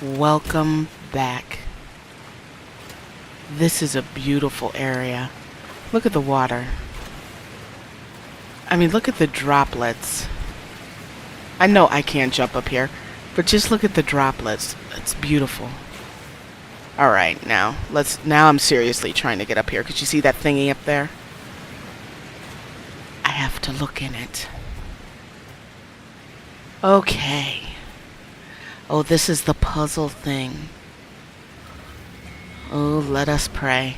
Welcome back. This is a beautiful area. Look at the water. I mean, look at the droplets. I know I can't jump up here, but just look at the droplets. It's beautiful. Alright, now I'm seriously trying to get up here. Could you see that thingy up there? I have to look in it. Okay. Oh, this is the puzzle thing. Oh, let us pray.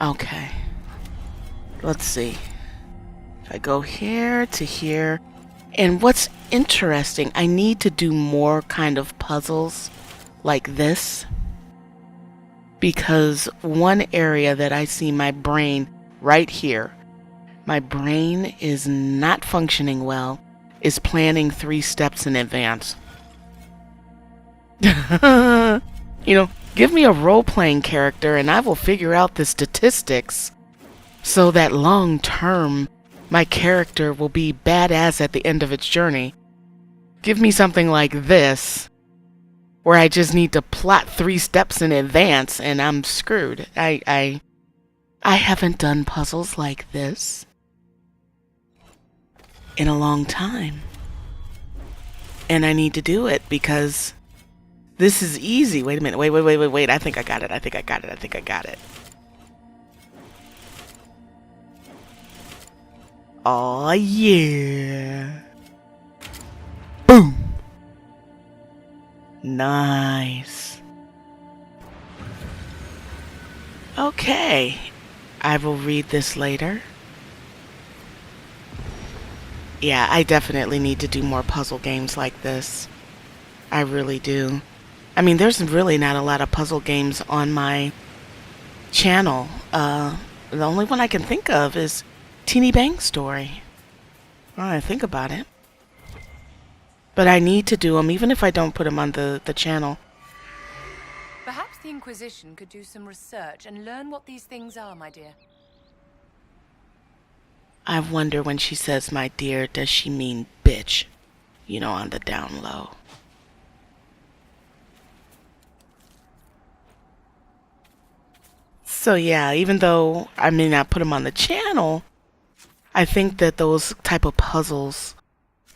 Okay. Let's see. If I go here to here. And what's interesting, I need to do more kind of puzzles like this. Because one area that I see my brain right here, my brain is not functioning well, is planning 3 steps in advance. You know, give me a role-playing character and I will figure out the statistics so that long term my character will be badass at the end of its journey. Give me something like this, where I just need to plot 3 steps in advance and I'm screwed. I haven't done puzzles like this in a long time. And I need to do it because this is easy. Wait a minute. Wait. I think I got it. Oh yeah. Boom. Nice. Okay. I will read this later. Yeah, I definitely need to do more puzzle games like this. I really do. I mean, there's really not a lot of puzzle games on my channel. The only one I can think of is Teeny Bang Story. When I think about it. But I need to do them, even if I don't put them on the channel. Perhaps the Inquisition could do some research and learn what these things are, my dear. I wonder when she says, my dear, does she mean bitch? You know, on the down low. So yeah, even though I may not put them on the channel, I think that those type of puzzles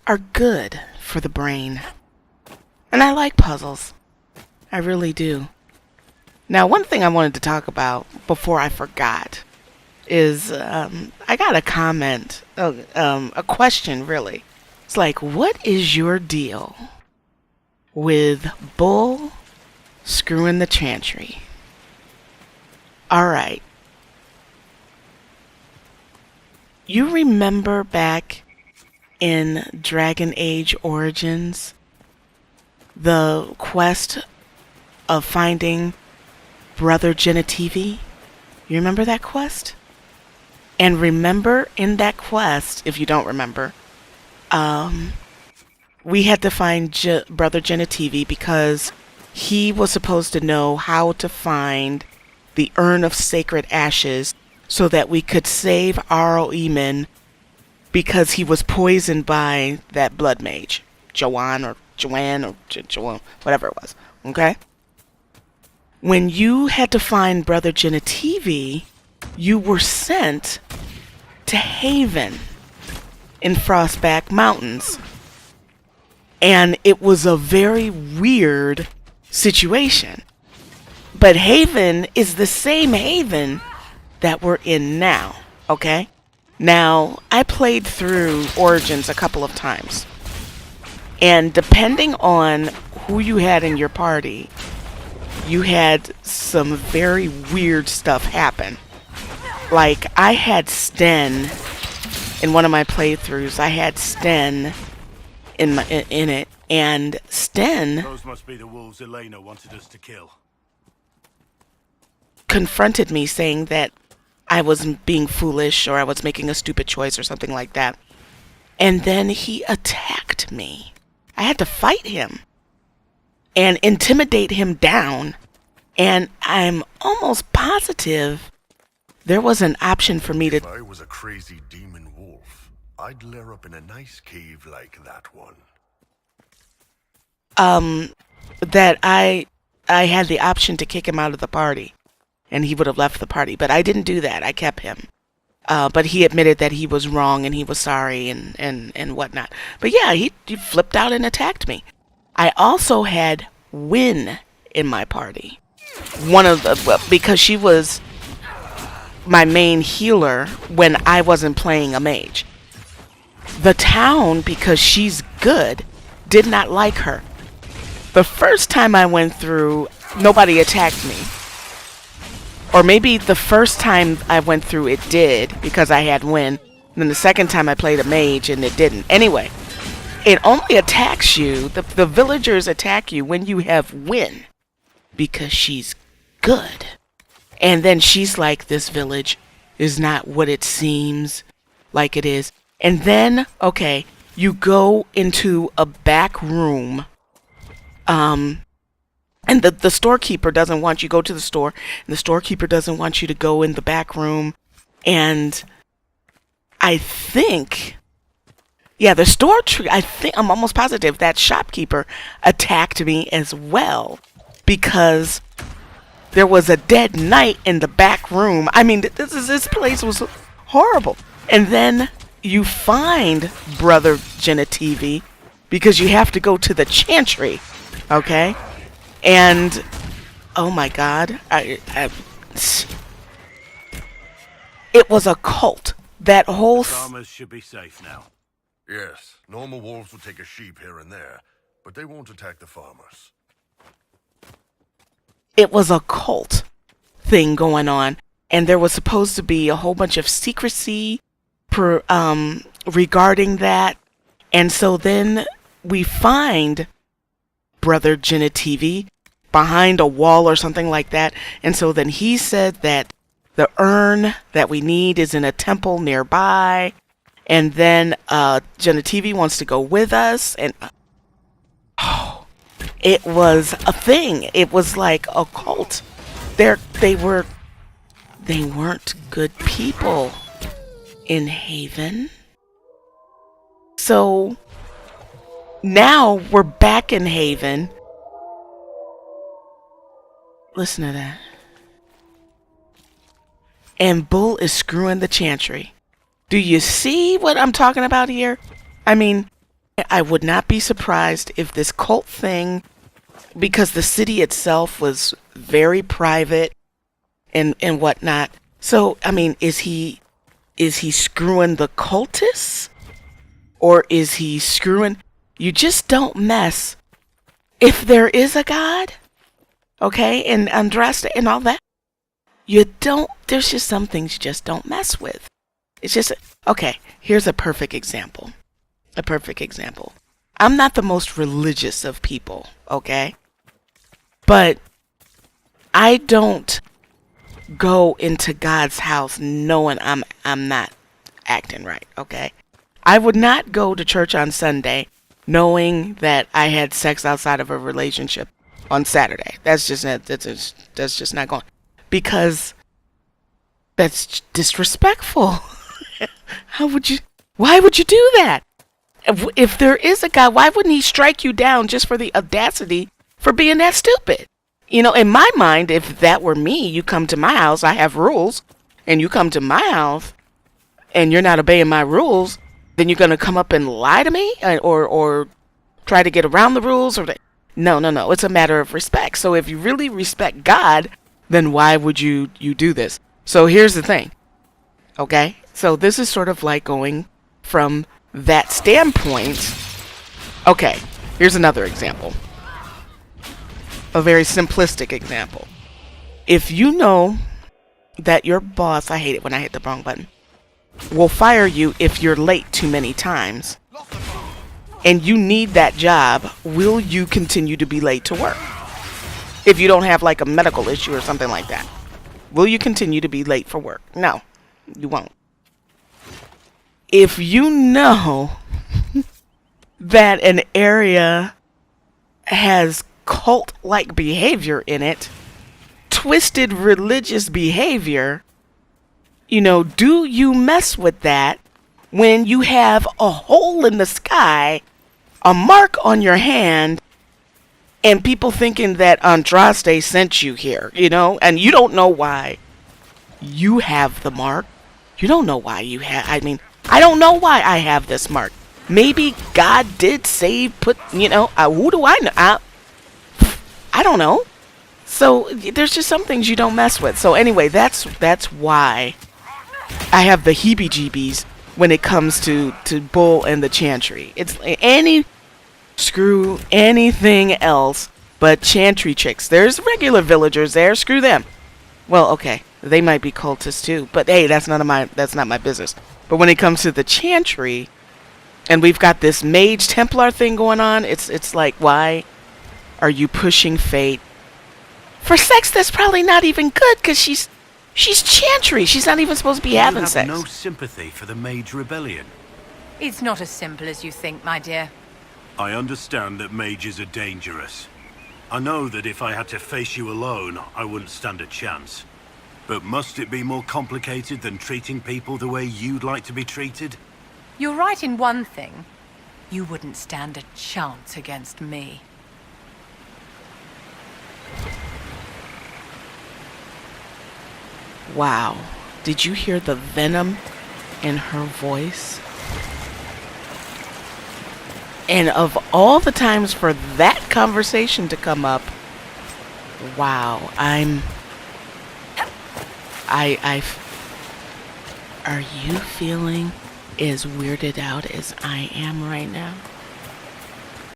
are good for the brain. And I like puzzles. I really do. Now, one thing I wanted to talk about before I forgot is I got a comment, a question really. It's like, what is your deal with Bull screwing the Chantry? Alright. You remember back in Dragon Age Origins, the quest of finding Brother Genitivi? You remember that quest? And remember in that quest, if you don't remember, we had to find Brother Genitivi because he was supposed to know how to find the Urn of Sacred Ashes so that we could save Eamon because he was poisoned by that blood mage, Joanne, whatever it was, okay? When you had to find Brother Genitivi, you were sent to Haven in Frostback Mountains. And it was a very weird situation. But Haven is the same Haven that we're in now, okay? Now, I played through Origins a couple of times. And depending on who you had in your party, you had some very weird stuff happen. Like, I had Sten in one of my playthroughs. I had Sten in it, and Sten Those must be the wolves Elena wanted us to kill. confronted me saying that I was being foolish or I was making a stupid choice or something like that. And then he attacked me. I had to fight him and intimidate him down. And I'm almost positive there was an option for me to If I was a crazy demon wolf, I'd lair up in a nice cave like that one. that I had the option to kick him out of the party, and he would have left the party. But I didn't do that. I kept him. But he admitted that he was wrong and he was sorry and whatnot. But yeah, he flipped out and attacked me. I also had Win in my party. Because she was my main healer when I wasn't playing a mage. The town, because she's good, did not like her. The first time I went through, nobody attacked me. Or maybe the first time I went through it did, because I had Win. And then the second time I played a mage and it didn't. Anyway, it only attacks you, the villagers attack you when you have Win. Because she's good. And then she's like, this village is not what it seems like it is. And then, okay, you go into a back room. And the storekeeper doesn't want you to go to the store. And the storekeeper doesn't want you to go in the back room. And I think, yeah, I'm almost positive that shopkeeper attacked me as well. Because there was a dead knight in the back room. I mean, this place was horrible. And then you find Brother Genitivi because you have to go to the Chantry, okay? And oh my God, it was a cult. That whole Farmers should be safe now. Yes, normal wolves will take a sheep here and there, but they won't attack the farmers. it was a cult thing going on, and there was supposed to be a whole bunch of secrecy regarding that. And so then we find Brother Genitivi behind a wall or something like that. And so then he said that the urn that we need is in a temple nearby. And then Genitivi wants to go with us. And it was a thing. It was like a cult. They weren't good people in Haven. So now we're back in Haven. Listen to that. And Bull is screwing the Chantry. Do you see what I'm talking about here? I mean, I would not be surprised if this cult thing, because the city itself was very private and whatnot. So, I mean, is he screwing the cultists? Or is he screwing... You just don't mess. If there is a God, okay, and Andraste and all that, you don't... There's just some things you just don't mess with. It's just... Okay, here's a perfect example. A perfect example. I'm not the most religious of people, okay? But I don't go into God's house knowing I'm not acting right, okay? I would not go to church on Sunday knowing that I had sex outside of a relationship on Saturday. That's just not going. Because that's disrespectful. Why would you do that? If there is a God, why wouldn't he strike you down just for the audacity for being that stupid? You know, in my mind, if that were me, you come to my house, I have rules, and you come to my house and you're not obeying my rules, then you're going to come up and lie to me or try to get around the rules? No. It's a matter of respect. So if you really respect God, then why would you do this? So here's the thing. Okay? So this is sort of like going from that standpoint. Okay, here's another example. A very simplistic example. If you know that your boss, I hate it when I hit the wrong button, will fire you if you're late too many times, and you need that job, will you continue to be late to work? If you don't have like a medical issue or something like that, will you continue to be late for work? No, you won't. If you know that an area has cult-like behavior in it, twisted religious behavior, Do you mess with that when you have a hole in the sky, a mark on your hand, and people thinking that Andraste sent you here, and you don't know why you have the mark. You don't know why you have, I don't know why I have this mark. Maybe God did save, who do I know? I don't know. So there's just some things you don't mess with. So anyway, that's why I have the heebie-jeebies when it comes to Bull and the Chantry. It's screw anything else but Chantry chicks. There's regular villagers there. Screw them. Well, okay, they might be cultists too, but hey, that's not my business. But when it comes to the Chantry, and we've got this Mage Templar thing going on, it's like, why are you pushing fate for sex that's probably not even good? Because she's Chantry. She's not even supposed to be having sex. You have no sympathy for the Mage Rebellion. It's not as simple as you think, my dear. I understand that mages are dangerous. I know that if I had to face you alone, I wouldn't stand a chance. But must it be more complicated than treating people the way you'd like to be treated? You're right in one thing. You wouldn't stand a chance against me. Wow. Did you hear the venom in her voice? And of all the times for that conversation to come up, wow, are you feeling as weirded out as I am right now?